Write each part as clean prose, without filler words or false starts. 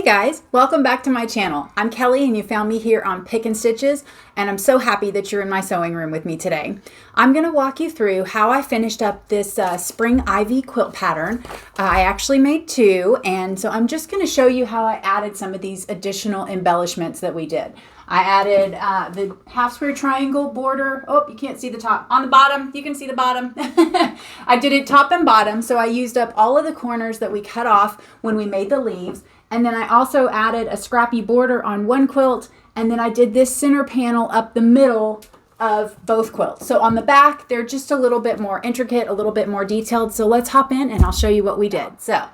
guys, welcome back to my channel. I'm Kelly and you found me here on Pick and Stitches, and I'm so happy that you're in my sewing room with me today. I'm going to walk you through how I finished up this spring ivy quilt pattern. I actually made two, and so I'm just going to show you how I added some of these additional embellishments that we did. I added the half square triangle border. Oh, you can't see the top. On the bottom, you can see the bottom. I did it top and bottom, so I used up all of the corners that we cut off when we made the leaves. And then I also added a scrappy border on one quilt, and then I did this center panel up the middle of both quilts. So on the back, they're just a little bit more intricate, a little bit more detailed. So let's hop in and I'll show you what we did. So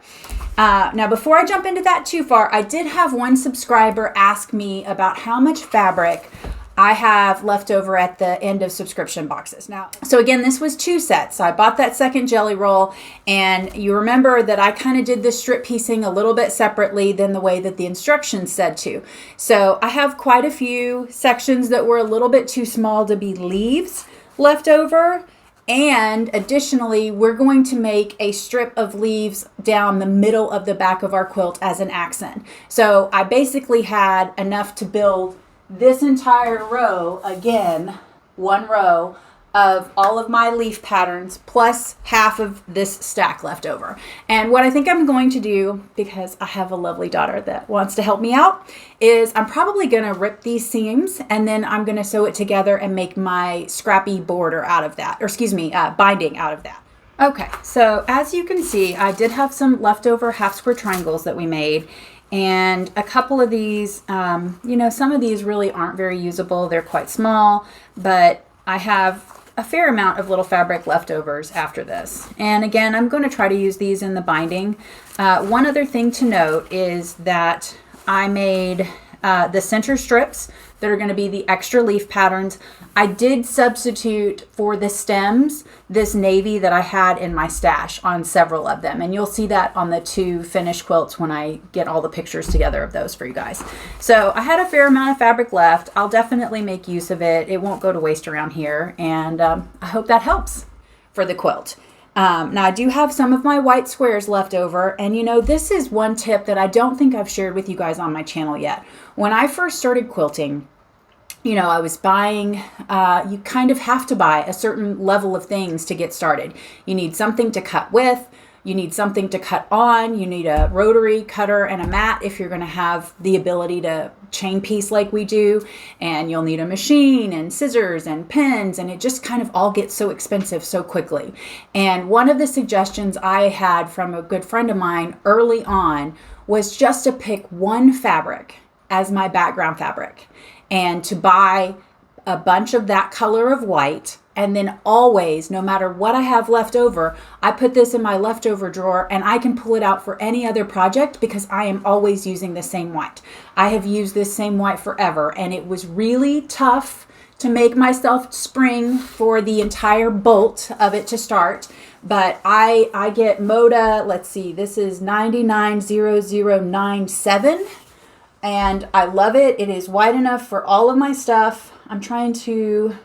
now before I jump into that too far, I did have one subscriber ask me about how much fabric I have left over at the end of subscription boxes. Now, so again, this was two sets. So I bought that second jelly roll, and you remember that I kind of did this strip piecing a little bit separately than the way that the instructions said to. So I have quite a few sections that were a little bit too small to be leaves left over. And additionally, we're going to make a strip of leaves down the middle of the back of our quilt as an accent. So I basically had enough to build this entire row, again, one row of all of my leaf patterns plus half of this stack left over. And what I think I'm going to do, because I have a lovely daughter that wants to help me out, is I'm probably going to rip these seams and then I'm going to sew it together and make my scrappy border out of that, or excuse me, binding out of that. Okay, so as you can see, I did have some leftover half square triangles that we made. And a couple of these, you know, some of these really aren't very usable. They're quite small, but I have a fair amount of little fabric leftovers after this. And again, I'm going to try to use these in the binding. One other thing to note is that I made the center strips that are going to be the extra leaf patterns. I did substitute for the stems this navy that I had in my stash on several of them, and you'll see that on the two finished quilts when I get all the pictures together of those for you guys. So I had a fair amount of fabric left. I'll definitely make use of it. It won't go to waste around here, and I hope that helps for the quilt. Now I do have some of my white squares left over, and you know, this is one tip that I don't think I've shared with you guys on my channel yet. When I first started quilting, you know, I was buying, you kind of have to buy a certain level of things to get started. You need something to cut with, you need something to cut on, you need a rotary cutter and a mat if you're going to have the ability to chain piece like we do, and you'll need a machine and scissors and pins, and it just kind of all gets so expensive so quickly. And one of the suggestions I had from a good friend of mine early on was just to pick one fabric as my background fabric, and to buy a bunch of that color of white, and then always, no matter what I have left over, I put this in my leftover drawer and I can pull it out for any other project because I am always using the same white. I have used this same white forever, and it was really tough to make myself spring for the entire bolt of it to start. But I get Moda, let's see, this is 990097. And I love it. It is wide enough for all of my stuff. I'm trying to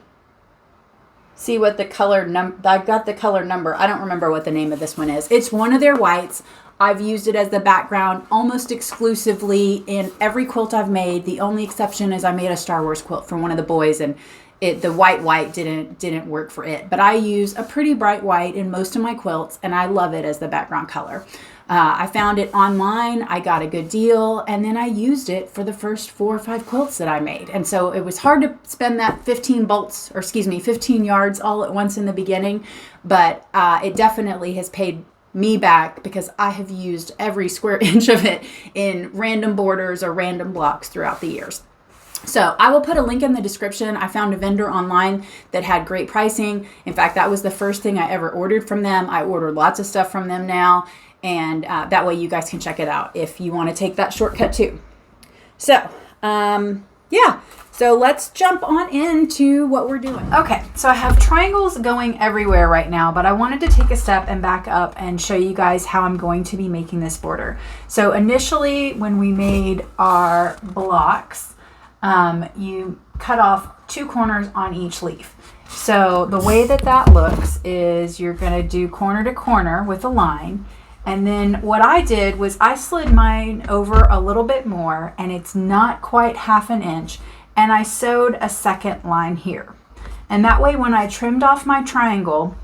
see what the color I've got the color number. I don't remember what the name of this one is. It's one of their whites. I've used it as the background almost exclusively in every quilt I've made. The only exception is I made a Star Wars quilt for one of the boys, and the white didn't work for it. But I use a pretty bright white in most of my quilts, and I love it as the background color. I found it online, I got a good deal, and then I used it for the first 4 or 5 quilts that I made. And so it was hard to spend that 15 yards all at once in the beginning, but it definitely has paid me back because I have used every square inch of it in random borders or random blocks throughout the years. So I will put a link in the description. I found a vendor online that had great pricing. In fact, that was the first thing I ever ordered from them. I ordered lots of stuff from them now. And that way you guys can check it out if you want to take that shortcut too. So, yeah. So let's jump on into what we're doing. Okay, so I have triangles going everywhere right now, but I wanted to take a step and back up and show you guys how I'm going to be making this border. So initially, when we made our blocks, you cut off 2 corners on each leaf. So the way that looks is you're going to do corner to corner with a line, And then what I did was I slid mine over a little bit more, and it's not quite 1/2 inch, and I sewed a second line here. And that way when I trimmed off my triangle,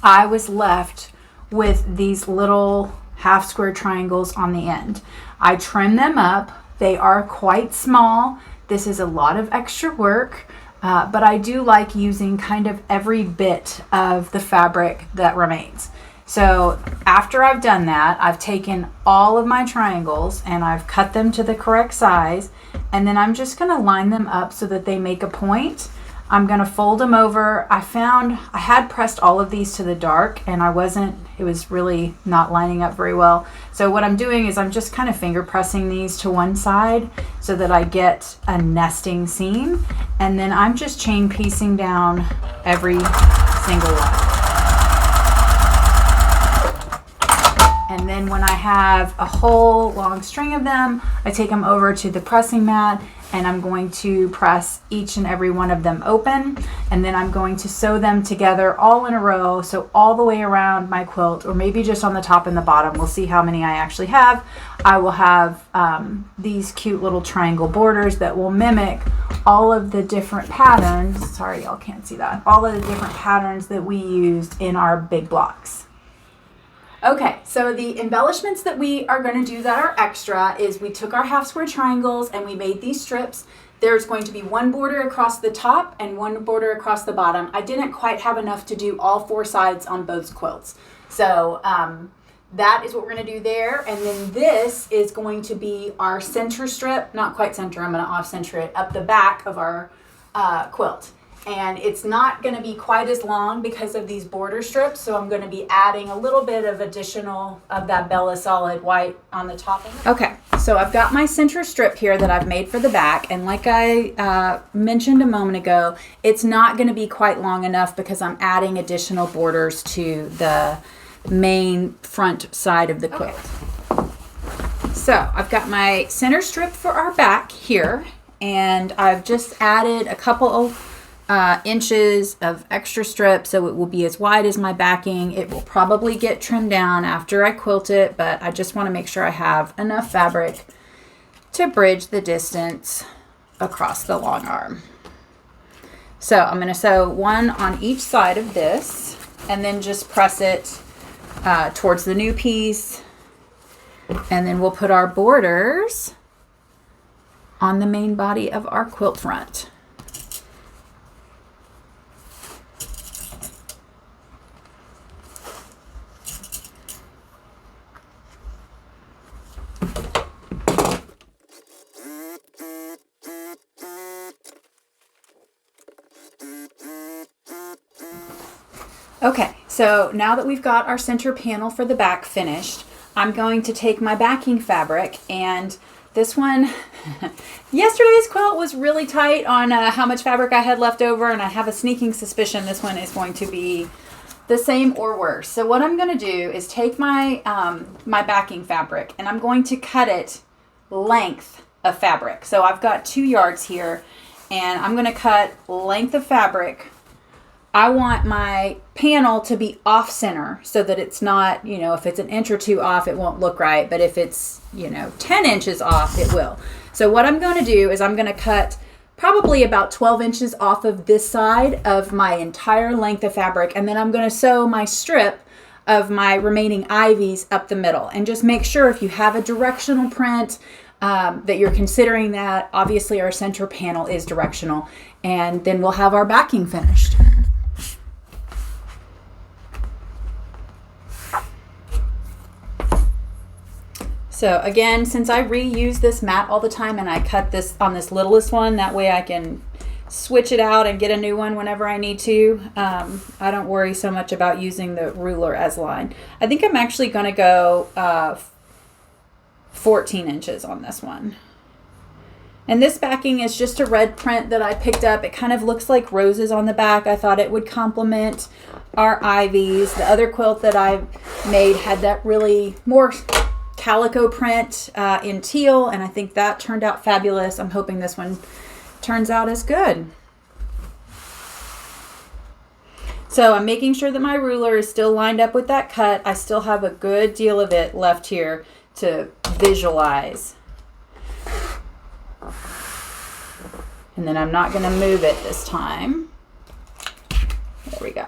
I was left with these little half square triangles on the end. I trimmed them up. They are quite small. This is a lot of extra work, but I do like using kind of every bit of the fabric that remains. So after I've done that, I've taken all of my triangles and I've cut them to the correct size, and then I'm just going to line them up so that they make a point. I'm going to fold them over. I found I had pressed all of these to the dark and it was really not lining up very well. So what I'm doing is I'm just kind of finger pressing these to one side so that I get a nesting seam, and then I'm just chain piecing down every single one. And then when I have a whole long string of them, I take them over to the pressing mat and I'm going to press each and every one of them open. And then I'm going to sew them together all in a row. So all the way around my quilt, or maybe just on the top and the bottom. We'll see how many I actually have. I will have these cute little triangle borders that will mimic all of the different patterns. Sorry, y'all can't see that. All of the different patterns that we used in our big blocks. Okay, so the embellishments that we are going to do that are extra is we took our half square triangles and we made these strips. There's going to be one border across the top and one border across the bottom. I didn't quite have enough to do all 4 sides on both quilts. So that is what we're going to do there. And then this is going to be our center strip. Not quite center, I'm going to off center it up the back of our quilt. And it's not going to be quite as long because of these border strips, so I'm going to be adding a little bit of additional of that Bella Solid white on the top of it. Okay, so I've got my center strip here that I've made for the back, and like I mentioned a moment ago, it's not going to be quite long enough because I'm adding additional borders to the main front side of the quilt. Okay. So I've got my center strip for our back here, and I've just added a couple of inches of extra strip so it will be as wide as my backing. It will probably get trimmed down after I quilt it, but I just want to make sure I have enough fabric to bridge the distance across the long arm. So I'm going to sew one on each side of this and then just press it towards the new piece, and then we'll put our borders on the main body of our quilt front. Okay, so now that we've got our center panel for the back finished, I'm going to take my backing fabric, and this one, yesterday's quilt was really tight on how much fabric I had left over, and I have a sneaking suspicion this one is going to be the same or worse. So what I'm going to do is take my my backing fabric, and I'm going to cut it length of fabric. So I've got 2 yards here, and I'm going to cut length of fabric. I want my panel to be off center so that it's not, if it's an inch or 2 off, it won't look right. But if it's, 10 inches off, it will. So what I'm going to do is I'm going to cut probably about 12 inches off of this side of my entire length of fabric. And then I'm going to sew my strip of my remaining ivies up the middle. And just make sure if you have a directional print that you're considering that. Obviously our center panel is directional. And then we'll have our backing finished. So again, since I reuse this mat all the time and I cut this on this littlest one, that way I can switch it out and get a new one whenever I need to. I don't worry so much about using the ruler as line. I think I'm actually going to go 14 inches on this one. And this backing is just a red print that I picked up. It kind of looks like roses on the back. I thought it would complement our ivies. The other quilt that I made had that really more calico print in teal, and I think that turned out fabulous. I'm hoping this one turns out as good. So I'm making sure that my ruler is still lined up with that cut. I still have a good deal of it left here to visualize. And then I'm not going to move it this time. There we go.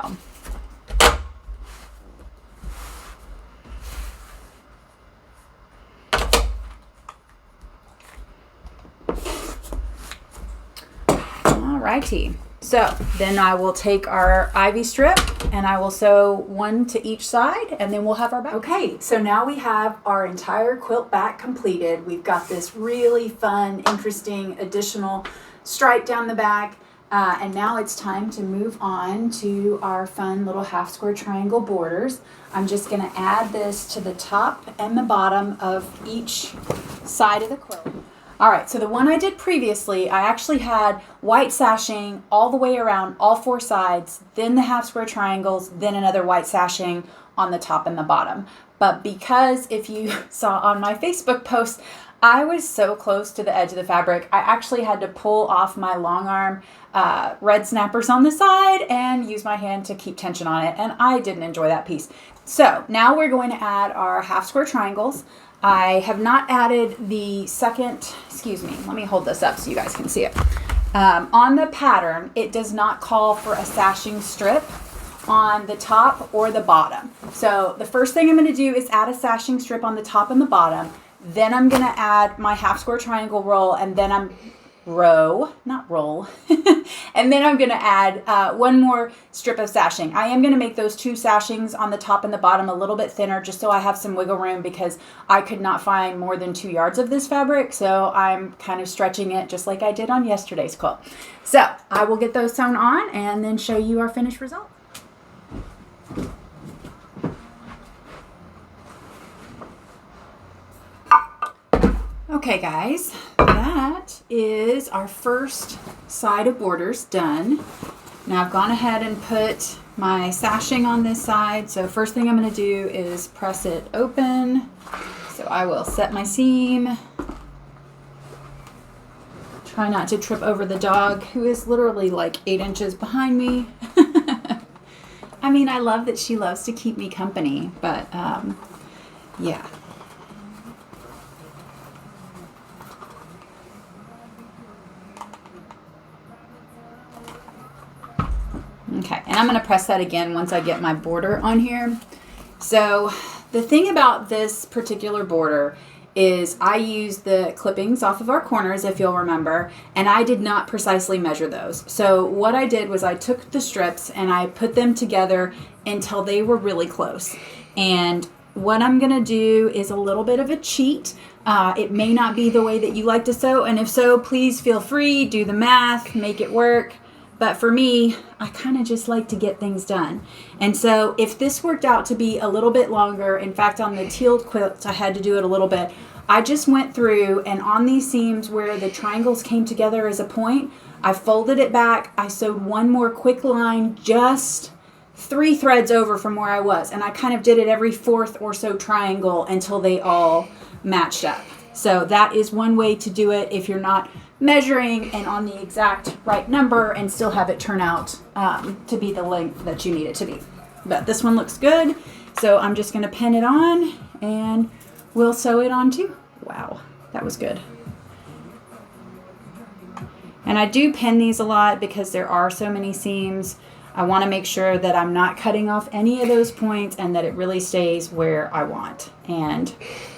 Alrighty. So then I will take our ivy strip and I will sew one to each side, and then we'll have our back. Okay, so now we have our entire quilt back completed. We've got this really fun, interesting additional stripe down the back. And now it's time to move on to our fun little half square triangle borders. I'm just going to add this to the top and the bottom of each side of the quilt. All right, so the one I did previously, I actually had white sashing all the way around all four sides, then the half square triangles, then another white sashing on the top and the bottom. But because if you saw on my Facebook post, I was so close to the edge of the fabric, I actually had to pull off my long arm red snappers on the side and use my hand to keep tension on it, and I didn't enjoy that piece. So now we're going to add our half square triangles. I have not added the second, let me hold this up so you guys can see it. On the pattern, it does not call for a sashing strip on the top or the bottom. So the first thing I'm going to do is add a sashing strip on the top and the bottom. Then I'm going to add my half square triangle roll, and then and then I'm going to add one more strip of sashing. I am going to make those two sashings on the top and the bottom a little bit thinner just so I have some wiggle room, because I could not find more than 2 yards of this fabric. So I'm kind of stretching it just like I did on yesterday's quilt. So I will get those sewn on and then show you our finished result. Okay guys, that is our first side of borders done. Now I've gone ahead and put my sashing on this side. So first thing I'm going to do is press it open. So I will set my seam. Try not to trip over the dog, who is literally like 8 inches behind me. I mean, I love that she loves to keep me company, but yeah. Okay, and I'm going to press that again once I get my border on here. So the thing about this particular border is I used the clippings off of our corners, if you'll remember, and I did not precisely measure those. So what I did was I took the strips and I put them together until they were really close. And what I'm going to do is a little bit of a cheat. It may not be the way that you like to sew, and if so, please feel free, do the math, make it work. But for me, I kind of just like to get things done. And so if this worked out to be a little bit longer, in fact, on the teal quilt, I had to do it a little bit. I just went through, and on these seams where the triangles came together as a point, I folded it back. I sewed one more quick line, just 3 threads over from where I was. And I kind of did it every 4th or so triangle until they all matched up. So that is one way to do it if you're not measuring and on the exact right number and still have it turn out to be the length that you need it to be. But this one looks good, so I'm just going to pin it on and we'll sew it on too. Wow, that was good. And I do pin these a lot because there are so many seams. I want to make sure that I'm not cutting off any of those points and that it really stays where I want. And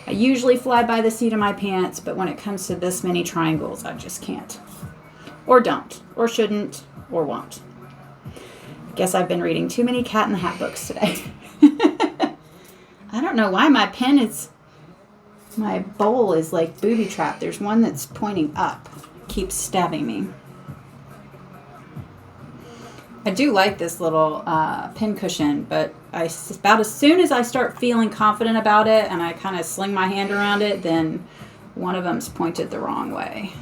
I usually fly by the seat of my pants, but when it comes to this many triangles, I just can't. Or don't, or shouldn't, or won't. Guess I've been reading too many Cat in the Hat books today. I don't know why my bowl is like booby trapped. There's one that's pointing up, keeps stabbing me. I do like this little pin cushion, but about as soon as I start feeling confident about it and I kind of sling my hand around it, then one of them's pointed the wrong way.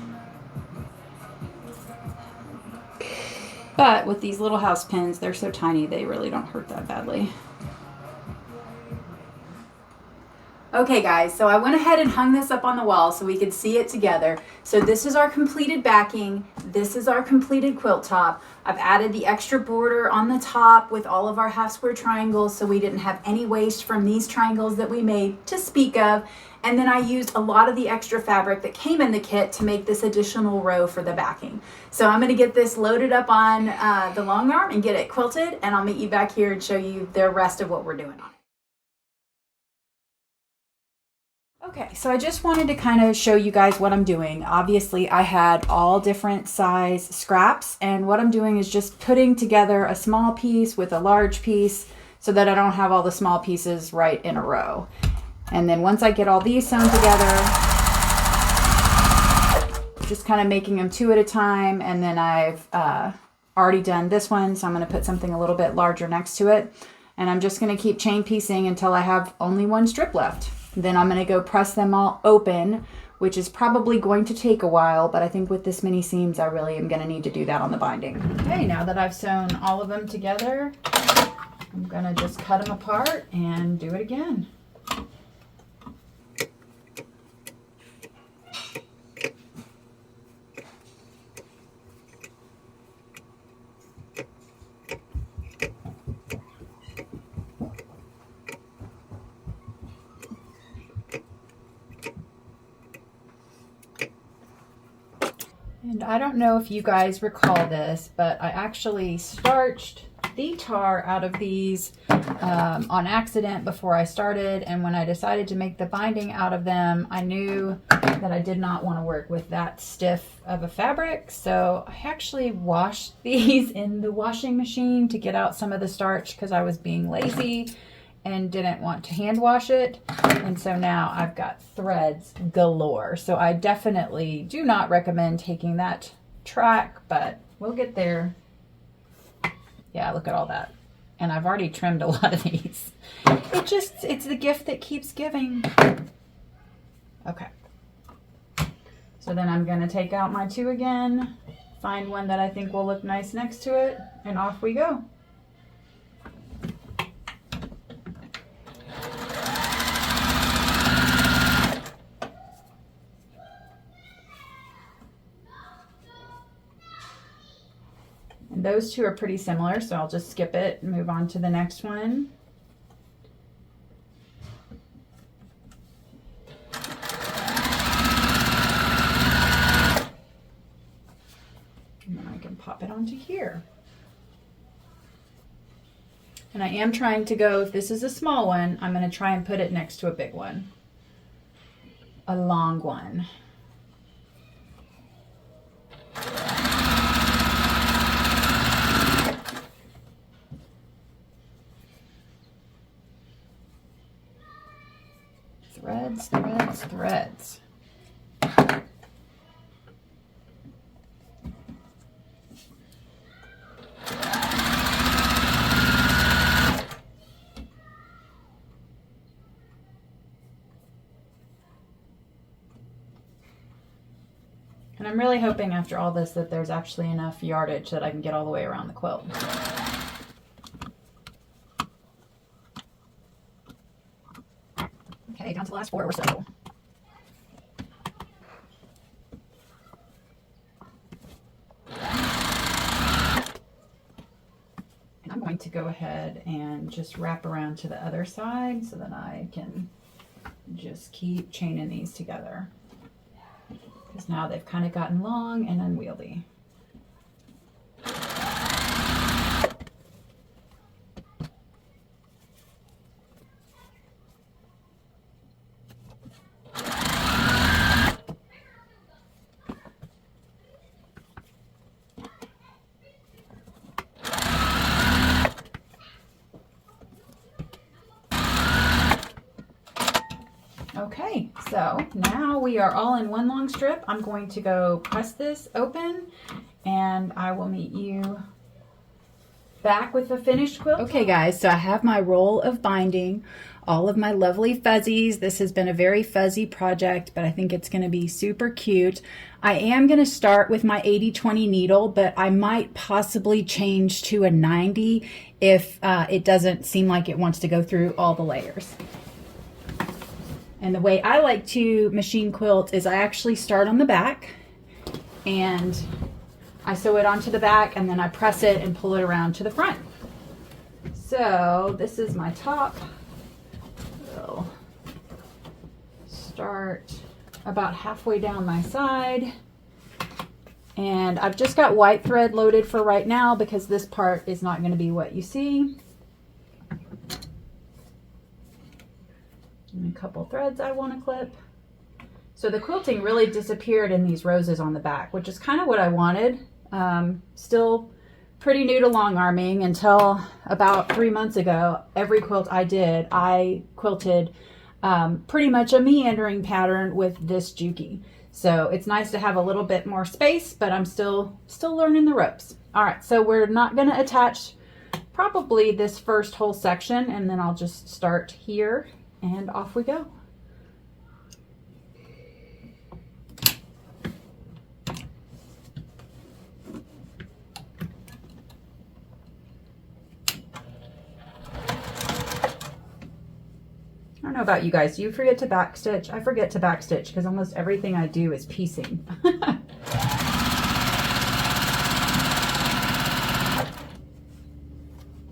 But with these little house pins, they're so tiny they really don't hurt that badly. Okay guys, so I went ahead and hung this up on the wall so we could see it together. So this is our completed backing. This is our completed quilt top. I've added the extra border on the top with all of our half square triangles so we didn't have any waste from these triangles that we made to speak of. And then I used a lot of the extra fabric that came in the kit to make this additional row for the backing. So I'm gonna get this loaded up on the long arm and get it quilted, and I'll meet you back here and show you the rest of what we're doing on it. Okay, so I just wanted to kind of show you guys what I'm doing. Obviously, I had all different size scraps, and what I'm doing is just putting together a small piece with a large piece so that I don't have all the small pieces right in a row. And then once I get all these sewn together, just kind of making them two at a time, and then I've already done this one, so I'm going to put something a little bit larger next to it. And I'm just going to keep chain piecing until I have only one strip left. Then I'm going to go press them all open, which is probably going to take a while, but I think with this many seams, I really am going to need to do that on the binding. Okay, now that I've sewn all of them together, I'm going to just cut them apart and do it again. And I don't know if you guys recall this, but I actually starched the tar out of these on accident before I started. And when I decided to make the binding out of them, I knew that I did not want to work with that stiff of a fabric. So I actually washed these in the washing machine to get out some of the starch because I was being lazy and didn't want to hand wash it. And so now I've got threads galore. So I definitely do not recommend taking that track, but we'll get there. Yeah, look at all that. And I've already trimmed a lot of these. It's the gift that keeps giving. Okay. So then I'm gonna take out my two again, find one that I think will look nice next to it, and off we go. Those two are pretty similar, so I'll just skip it and move on to the next one. And then I can pop it onto here. And I am trying to go, if this is a small one, I'm going to try and put it next to a big one. A long one. Threads, threads, threads. And I'm really hoping after all this that there's actually enough yardage that I can get all the way around the quilt. Okay, down to the last 4 or so. And I'm going to go ahead and just wrap around to the other side so that I can just keep chaining these together. Because now they've kind of gotten long and unwieldy. Okay, so now we are all in one long strip. I'm going to go press this open and I will meet you back with the finished quilt. Okay guys, so I have my roll of binding, all of my lovely fuzzies. This has been a very fuzzy project, but I think it's going to be super cute. I am going to start with my 80-20 needle, but I might possibly change to a 90 if it doesn't seem like it wants to go through all the layers. And the way I like to machine quilt is I actually start on the back and I sew it onto the back and then I press it and pull it around to the front. So this is my top. We'll start about halfway down my side. And I've just got white thread loaded for right now because this part is not going to be what you see. And a couple threads I want to clip. So the quilting really disappeared in these roses on the back, which is kind of what I wanted. Still pretty new to long arming until about 3 months ago. Every quilt I did, I quilted pretty much a meandering pattern with this Juki. So it's nice to have a little bit more space, but I'm still learning the ropes. All right, so we're not going to attach probably this first whole section, and then I'll just start here and off we go. I don't know about you guys. Do you forget to backstitch? I forget to backstitch because almost everything I do is piecing.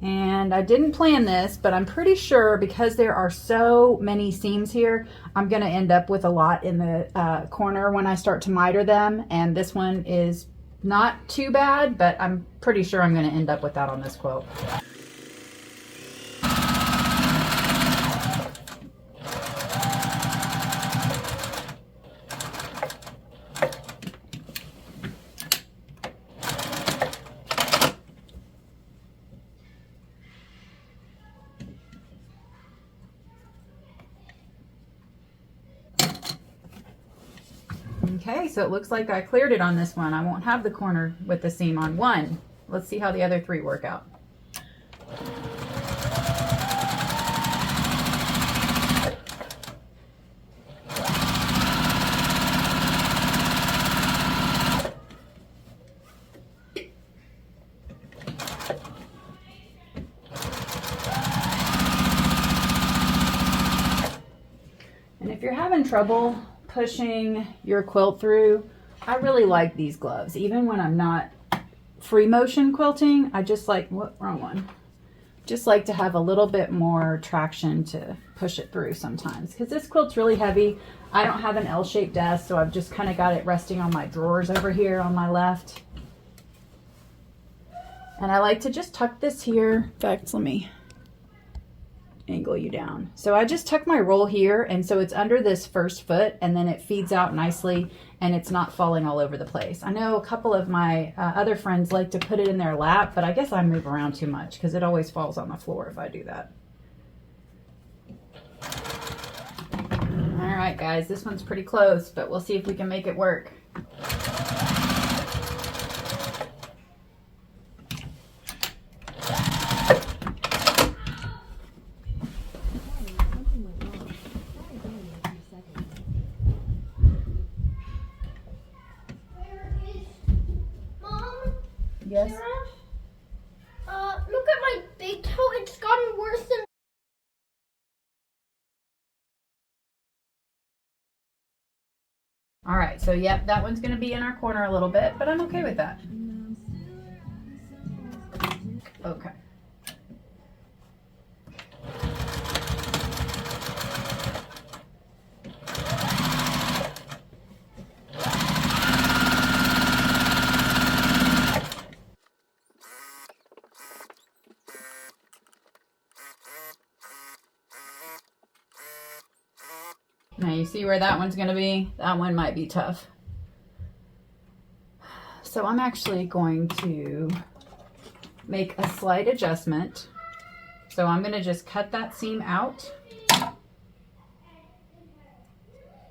And I didn't plan this, but I'm pretty sure because there are so many seams here, I'm going to end up with a lot in the corner when I start to miter them. And this one is not too bad, but I'm pretty sure I'm going to end up with that on this quilt. Okay, so it looks like I cleared it on this one. I won't have the corner with the seam on one. Let's see how the other three work out. And if you're having trouble pushing your quilt through, I really like these gloves. Even when I'm not free motion quilting, I just like, wrong one. Just like to have a little bit more traction to push it through sometimes. Because this quilt's really heavy. I don't have an L-shaped desk, so I've just kind of got it resting on my drawers over here on my left. And I like to just tuck this here. In fact, let me angle you down. So I just tuck my roll here, and so it's under this first foot, and then it feeds out nicely and it's not falling all over the place. I know a couple of my other friends like to put it in their lap, but I guess I move around too much because it always falls on the floor if I do that. All right, guys, this one's pretty close, but we'll see if we can make it work. Yes. Look at my big toe. It's gotten worse than. All right, so yep, that one's going to be in our corner a little bit, but I'm okay with that. Okay. Now you see where that one's going to be? That one might be tough. So I'm actually going to make a slight adjustment. So I'm going to just cut that seam out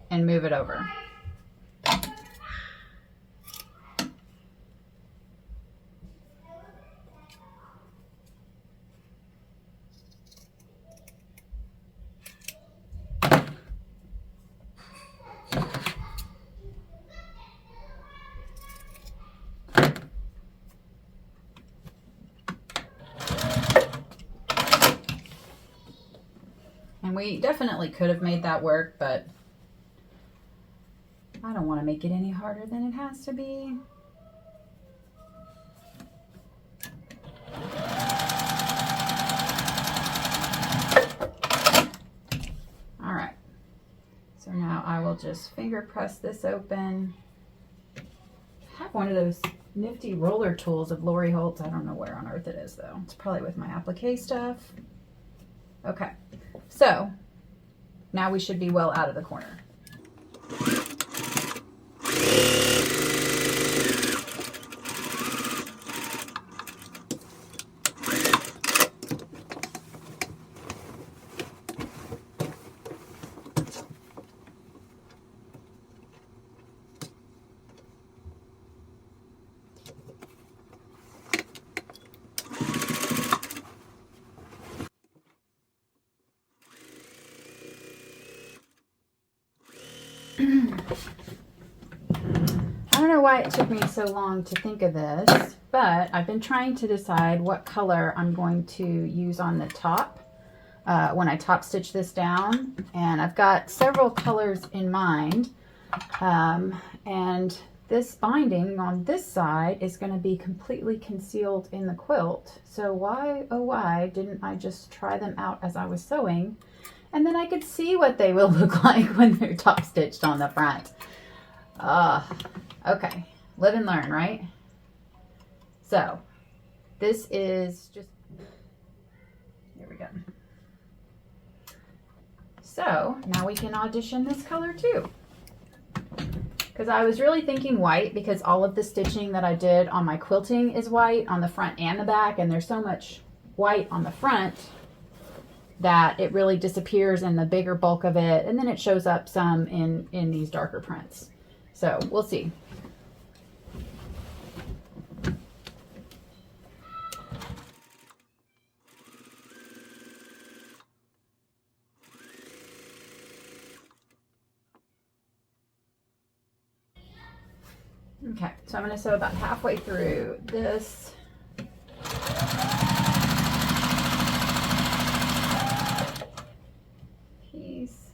and move it over. And we definitely could have made that work, but I don't want to make it any harder than it has to be. All right, so now I will just finger press this open. I have one of those nifty roller tools of Lori Holt's. I don't know where on earth it is though. It's probably with my applique stuff. Okay, so now we should be well out of the corner. I don't know why it took me so long to think of this, but I've been trying to decide what color I'm going to use on the top when I top stitch this down, and I've got several colors in mind, and this binding on this side is going to be completely concealed in the quilt, so why, oh why, didn't I just try them out as I was sewing, and then I could see what they will look like when they're top stitched on the front. Okay, live and learn, right? So this is just, here we go. So now we can audition this color too. Because I was really thinking white, because all of the stitching that I did on my quilting is white on the front and the back, and there's so much white on the front that it really disappears in the bigger bulk of it, and then it shows up some in these darker prints. So we'll see. Okay, so I'm going to sew about halfway through this. Piece.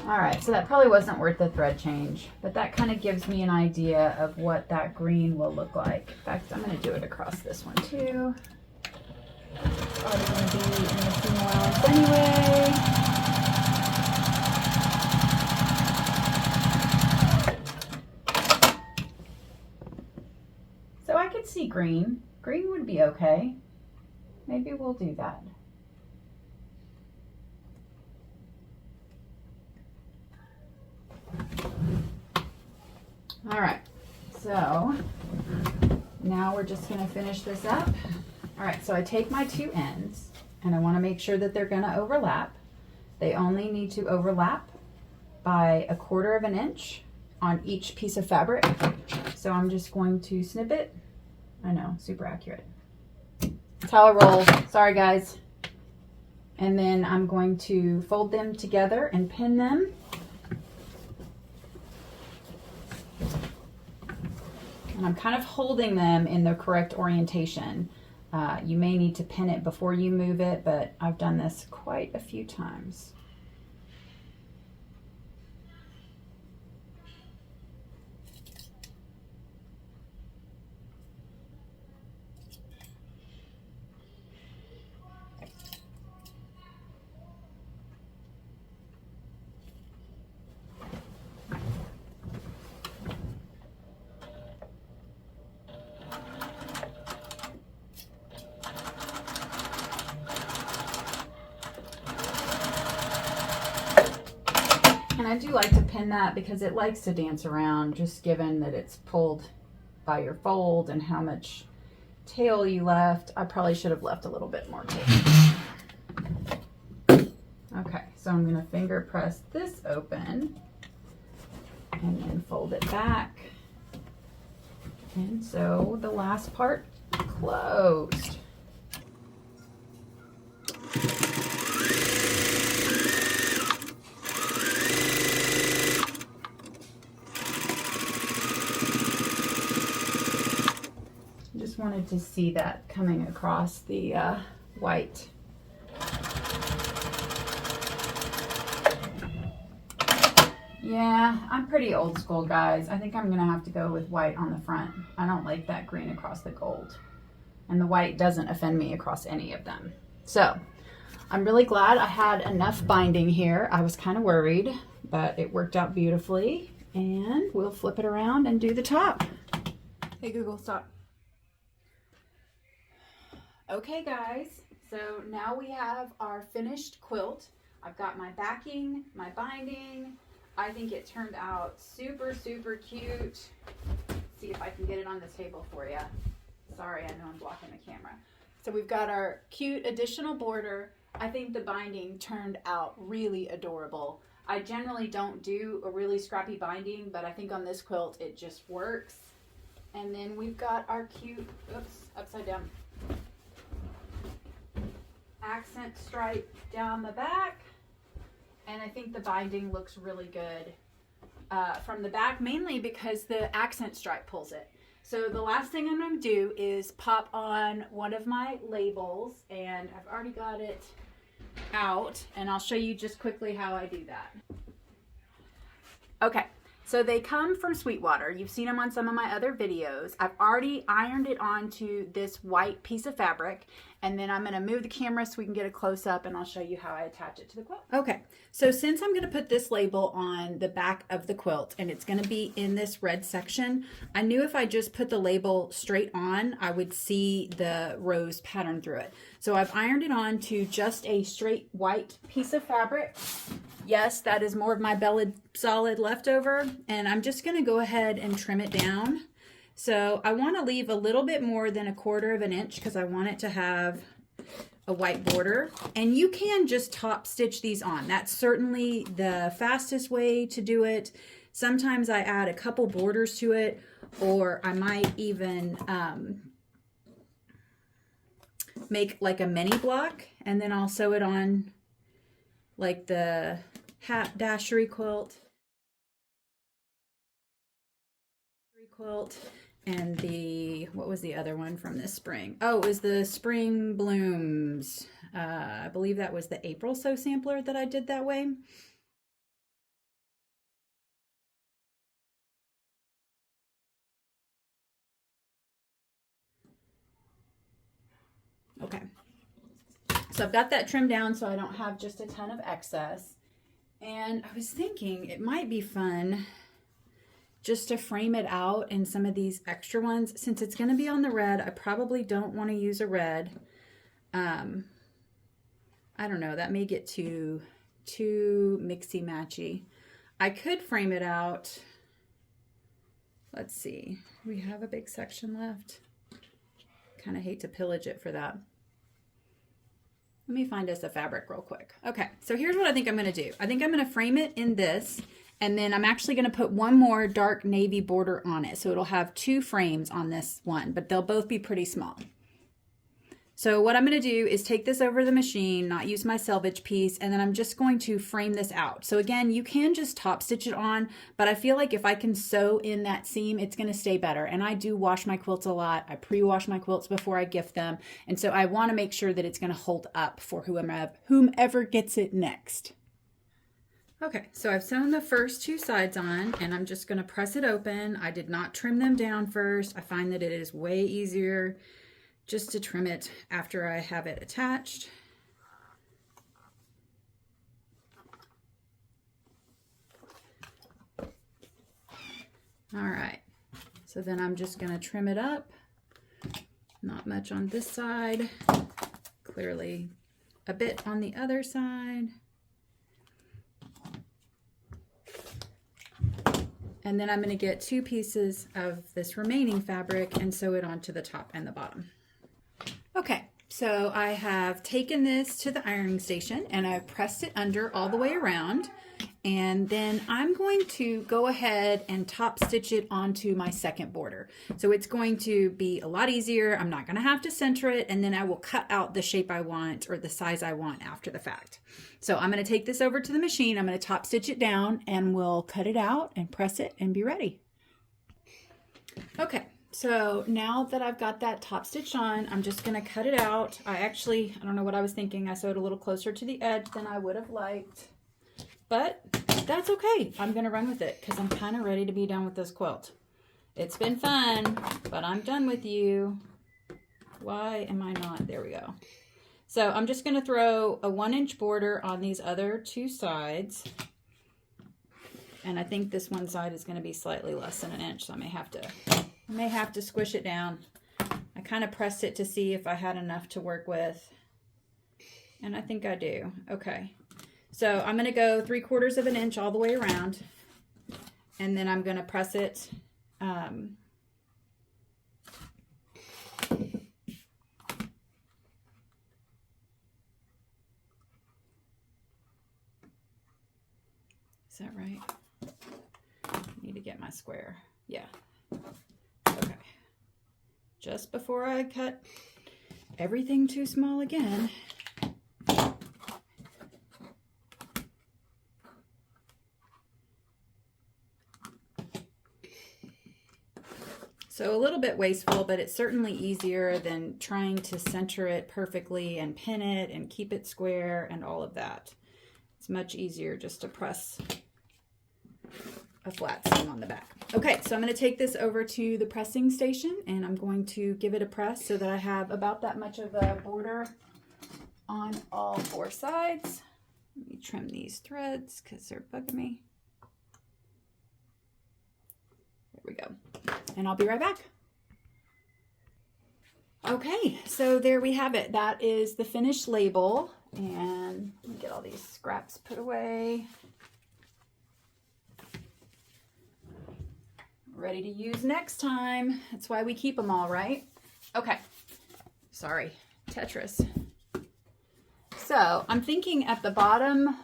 All right, so that probably wasn't worth the thread change, but that kind of gives me an idea of what that green will look like. In fact, I'm going to do it across this one too. Probably going to be in the seam allowance anyway. So I could see green. Green would be okay. Maybe we'll do that. All right, so now we're just going to finish this up. All right, so I take my two ends and I want to make sure that they're going to overlap. They only need to overlap by 1/4 of an inch on each piece of fabric. So I'm just going to snip it. I know, super accurate. That's how I roll. Sorry, guys. And then I'm going to fold them together and pin them. And I'm kind of holding them in the correct orientation. You may need to pin it before you move it, but I've done this quite a few times. And I do like to pin that because it likes to dance around, just given that it's pulled by your fold and how much tail you left. I probably should have left a little bit more tail. Okay, so I'm going to finger press this open and then fold it back. And so the last part closed. wanted to see that coming across the white. Yeah, I'm pretty old school, guys. I think I'm gonna have to go with white on the front. I don't like that green across the gold. And the white doesn't offend me across any of them. So, I'm really glad I had enough binding here. I was kind of worried, but it worked out beautifully. And we'll flip it around and do the top. Hey Google, stop. Okay guys, so now we have our finished quilt. I've got my backing, my binding. I think it turned out super, super cute. Let's see if I can get it on the table for you. Sorry, I know I'm blocking the camera. So we've got our cute additional border. I think the binding turned out really adorable. I generally don't do a really scrappy binding, but I think on this quilt it just works. And then we've got our cute, oops, upside down, accent stripe down the back. And I think the binding looks really good from the back, mainly because the accent stripe pulls it. So the last thing I'm going to do is pop on one of my labels, and I've already got it out, and I'll show you just quickly how I do that. Okay, so they come from Sweetwater. You've seen them on some of my other videos. I've already ironed it onto this white piece of fabric, and then I'm going to move the camera so we can get a close-up, and I'll show you how I attach it to the quilt. Okay, so since I'm going to put this label on the back of the quilt, and it's going to be in this red section, I knew if I just put the label straight on, I would see the rose pattern through it. So I've ironed it on to just a straight white piece of fabric. Yes, that is more of my belted solid leftover, and I'm just going to go ahead and trim it down. So I want to leave a little bit more than 1/4 of an inch because I want it to have a white border. And you can just top stitch these on. That's certainly the fastest way to do it. Sometimes I add a couple borders to it, or I might even make like a mini block, and then I'll sew it on like the hat dashery quilt. And the, what was the other one from this spring? Oh, it was the Spring Blooms. I believe that was the April Sew Sampler that I did that way. Okay. So I've got that trimmed down so I don't have just a ton of excess. And I was thinking it might be fun just to frame it out in some of these extra ones. Since it's going to be on the red, I probably don't want to use a red. I don't know, that may get too mixy-matchy. I could frame it out. Let's see, we have a big section left. Kind of hate to pillage it for that. Let me find us a fabric real quick. Okay, so here's what I think I'm going to do. I think I'm going to frame it in this, and then I'm actually going to put one more dark navy border on it. So it'll have 2 frames on this one, but they'll both be pretty small. So what I'm going to do is take this over the machine, not use my selvage piece, and then I'm just going to frame this out. So again, you can just top stitch it on, but I feel like if I can sew in that seam, it's going to stay better. And I do wash my quilts a lot. I pre-wash my quilts before I gift them. And so I want to make sure that it's going to hold up for whomever gets it next. Okay, so I've sewn the first 2 sides on, and I'm just going to press it open. I did not trim them down first. I find that it is way easier just to trim it after I have it attached. All right, so then I'm just going to trim it up. Not much on this side, clearly a bit on the other side. And then I'm going to get 2 pieces of this remaining fabric and sew it onto the top and the bottom. Okay, so I have taken this to the ironing station and I've pressed it under all the way around. And then I'm going to go ahead and top stitch it onto my second border. So it's going to be a lot easier. I'm not going to have to center it, and then I will cut out the shape I want or the size I want after the fact. So I'm going to take this over to the machine. I'm going to top stitch it down and we'll cut it out and press it and be ready. Okay, So now that I've got that top stitch on, I'm just going to cut it out. I don't know what I was thinking. I sewed a little closer to the edge than I would have liked, but that's okay. I'm going to run with it because I'm kind of ready to be done with this quilt. It's been fun, but I'm done with you. Why am I not? There we go. So I'm just going to throw a 1-inch border on these other two sides. And I think this one side is going to be slightly less than 1 inch, so I may have to squish it down. I kind of pressed it to see if I had enough to work with, and I think I do. Okay, so I'm going to go 3/4 of an inch all the way around, and then I'm going to press it. Is that right? I need to get my square. Yeah. Okay. Just before I cut everything too small again. So a little bit wasteful, but it's certainly easier than trying to center it perfectly and pin it and keep it square and all of that. It's much easier just to press a flat seam on the back. Okay, so I'm going to take this over to the pressing station and I'm going to give it a press so that I have about that much of a border on all 4 sides. Let me trim these threads because they're bugging me. There we go. And I'll be right back. Okay, so there we have it. That is the finished label. And let me get all these scraps put away. Ready to use next time. That's why we keep them all, right? Okay. Sorry, Tetris. So I'm thinking at the bottom,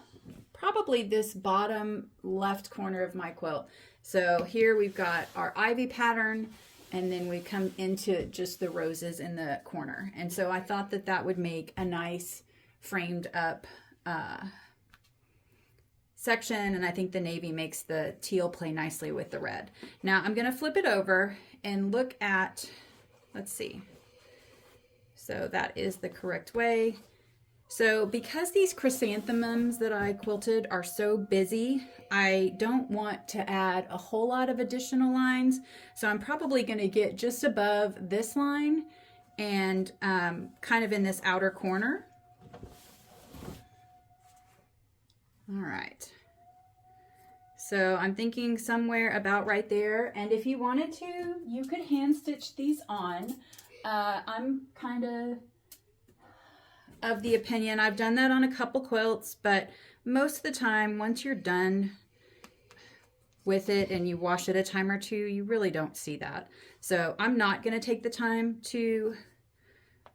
probably this bottom left corner of my quilt. So here we've got our ivy pattern, and then we come into just the roses in the corner. And so I thought that that would make a nice framed up section, and I think the navy makes the teal play nicely with the red. Now I'm going to flip it over and look at, let's see. So that is the correct way. So because these chrysanthemums that I quilted are so busy, I don't want to add a whole lot of additional lines. So I'm probably going to get just above this line and kind of in this outer corner. All right, so I'm thinking somewhere about right there, and if you wanted to, you could hand stitch these on. I'm kind of the opinion, I've done that on a couple quilts, but most of the time, once you're done with it and you wash it a time or two, you really don't see that. So I'm not going to take the time to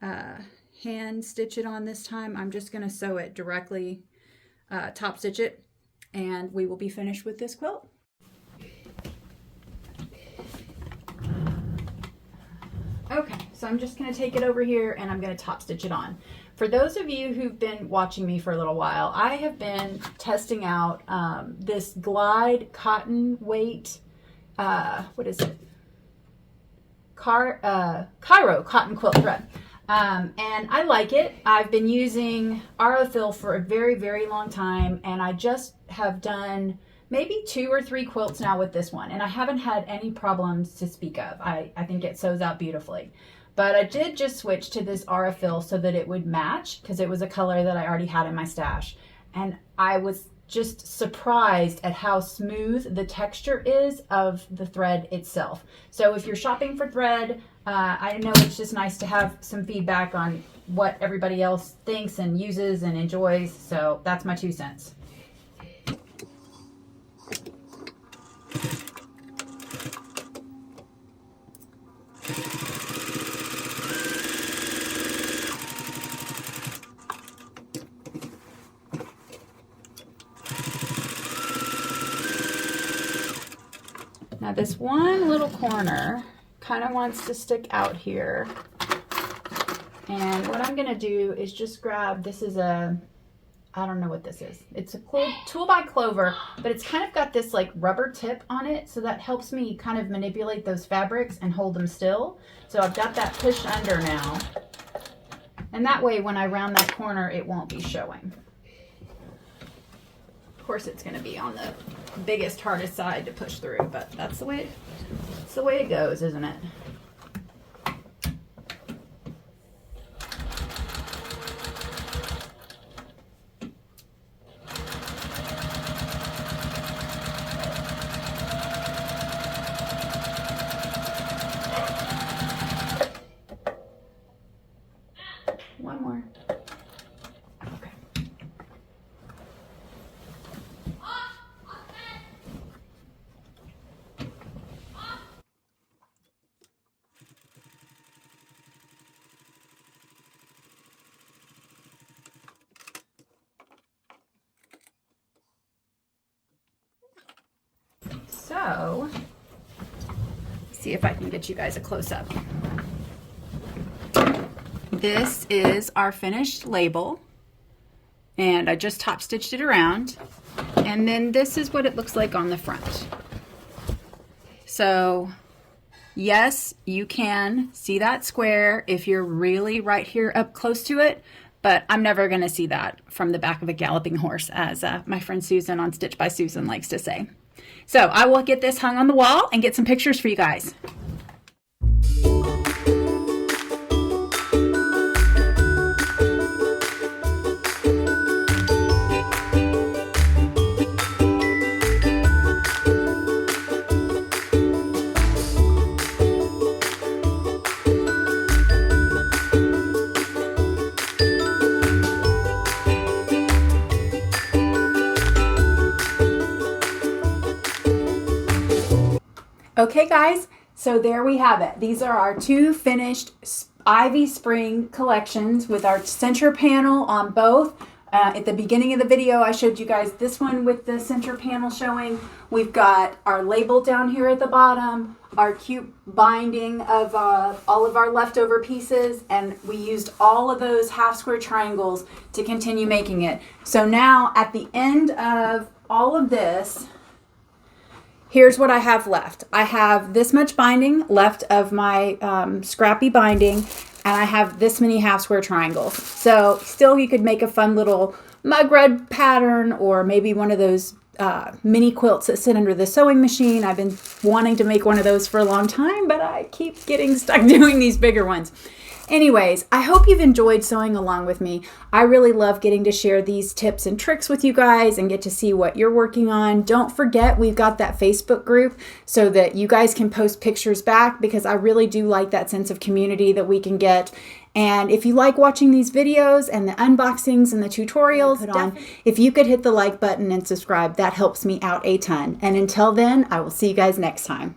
hand stitch it on this time. I'm just going to sew it directly, top stitch it, and we will be finished with this quilt. Okay, so I'm just going to take it over here and I'm going to top stitch it on. For those of you who've been watching me for a little while, I have been testing out this Glide cotton weight, what is it? Cairo cotton quilt thread. And I like it. I've been using Aurifil for a very, very long time, and I just have done maybe 2 or 3 quilts now with this one, and I haven't had any problems to speak of. I think it sews out beautifully. But I did just switch to this Aurifil so that it would match, because it was a color that I already had in my stash. And I was just surprised at how smooth the texture is of the thread itself. So if you're shopping for thread, I know it's just nice to have some feedback on what everybody else thinks and uses and enjoys. So that's my 2 cents. Now this one little corner kind of wants to stick out here. And what I'm going to do is just grab, this is a I don't know what this is. It's a tool by Clover, but it's kind of got this like rubber tip on it, so that helps me kind of manipulate those fabrics and hold them still. So I've got that pushed under now, and that way when I round that corner it won't be showing. Of course it's going to be on the biggest, hardest side to push through, but that's the way it goes, isn't it? One more. Okay. So, see if I can get you guys a close-up. This is our finished label, and I just top stitched it around, and then this is what it looks like on the front. So yes, you can see that square if you're really right here up close to it, but I'm never going to see that from the back of a galloping horse, as my friend Susan on Stitch by Susan likes to say. So I will get this hung on the wall and get some pictures for you guys. Okay guys, so there we have it. These are our two finished Ivy Spring collections with our center panel on both. At the beginning of the video, I showed you guys this one with the center panel showing. We've got our label down here at the bottom, our cute binding of all of our leftover pieces, and we used all of those half square triangles to continue making it. So now at the end of all of this, here's what I have left. I have this much binding left of my scrappy binding, and I have this many half square triangles. So still you could make a fun little mug rug pattern, or maybe one of those mini quilts that sit under the sewing machine. I've been wanting to make one of those for a long time, but I keep getting stuck doing these bigger ones. Anyways, I hope you've enjoyed sewing along with me. I really love getting to share these tips and tricks with you guys and get to see what you're working on. Don't forget, we've got that Facebook group so that you guys can post pictures back, because I really do like that sense of community that we can get. And if you like watching these videos and the unboxings and the tutorials, if you could hit the like button and subscribe, that helps me out a ton. And until then, I will see you guys next time.